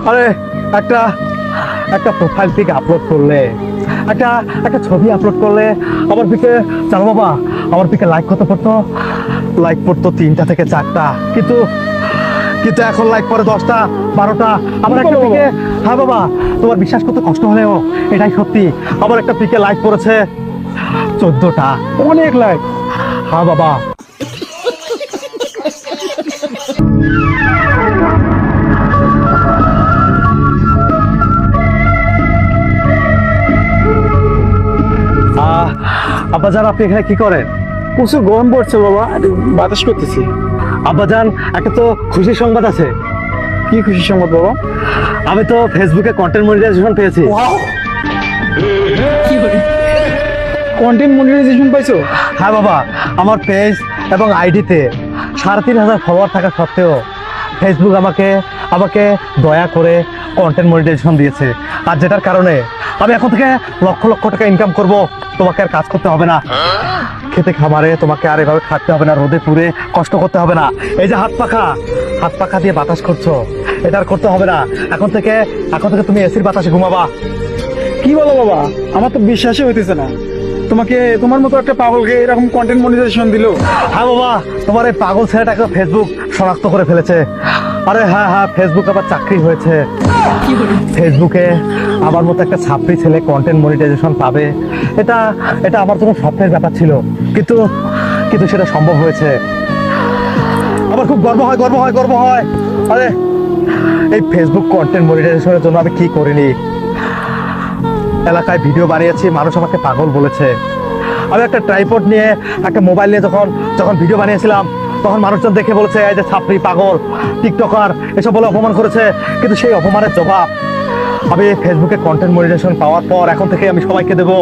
আরে একটা একটা প্রোফাইল পিক আপলোড করলে, একটা একটা ছবি আপলোড করলে আমার পিকে, জানো বাবা, আমার পিকে লাইক কত পড়তো? লাইক পড়তো 3টা থেকে 4টা, কিন্তু কিন্তু এখন লাইক পড়ে 10টা 12টা। আমার একটা পিকে, হ্যাঁ বাবা, তোমার বিশ্বাস করতে কষ্ট হলেও এটাই সত্যি, আমার একটা পিকে লাইক পড়েছে 14টা। অনেক লাইক। হ্যাঁ বাবা। আব্বাজান, আপনি এখানে কি করেন? প্রচুর গরম পড়ছে বাবা, একটু বাতাস করতেছি। আব্বাজান, একটা তো খুশির সংবাদ আছে। কি খুশি সংবাদ বাবা? আমি তো ফেসবুকে কন্টেন্ট মনিটাইজেশন পেয়েছি। কন্টেন্ট মনিটাইজেশন পাইছো? হ্যাঁ বাবা, আমার পেজ এবং আইডিতে 3,500 ফলোয়ার থাকা সত্ত্বেও ফেসবুক আমাকে আমাকে দয়া করে কন্টেন্ট মনিটাইজেশন দিয়েছে। আর যেটার কারণে আমি এখন থেকে লক্ষ লক্ষ টাকা ইনকাম করব। তোমাকে আর কাজ করতে হবে না, খেতে খামারে তোমাকে আর এভাবে খাটতে হবে না, রোদে পুড়ে কষ্ট করতে হবে না। এই যে হাত পাখা দিয়ে বাতাস করছো, এটা আর করতে হবে না। এখন থেকে তুমি এসির বাতাসে ঘুমাবা। কি বলো বাবা, আমার তো বিশ্বাসই হইতেছে না তোমাকে, তোমার মতো একটা পাগলকে এরকম কন্টেন্ট মনিটাইজেশন দিলো। হ্যাঁ বাবা, তোমার এই পাগল ছেলেটাকে ফেসবুক শনাক্ত করে ফেলেছে। আরে হ্যাঁ হ্যাঁ, ফেসবুক আবার চাকরি হয়েছে। ফেসবুকে আমার মতো একটা ছাত্রী ছেলে কন্টেন্ট মনিটাইজেশন পাবে, এটা এটা আমার জন্য স্বপ্নের ব্যাপার ছিল, কিন্তু কিন্তু সেটা সম্ভব হয়েছে। আমার খুব গর্ব হয়। আরে এই ফেসবুক কন্টেন্ট মনিটাইজেশনের জন্য আমি কি করিনি। এলাকায় ভিডিও বানিয়েছি, মানুষ আমাকে পাগল বলেছে। আমি একটা ট্রাইপড নিয়ে, একটা মোবাইল নিয়ে যখন ভিডিও বানিয়েছিলাম, তখন মানুষজন দেখে বলেছে এই যে ছাত্রী পাগল, টিকটকার, এসব বলে অপমান করেছে। কিন্তু সেই অপমানের জবাব আমি ফেসবুকে কন্টেন্ট মনিটাইজেশন পাওয়ার পর এখন থেকে আমি সবাইকে দেবো।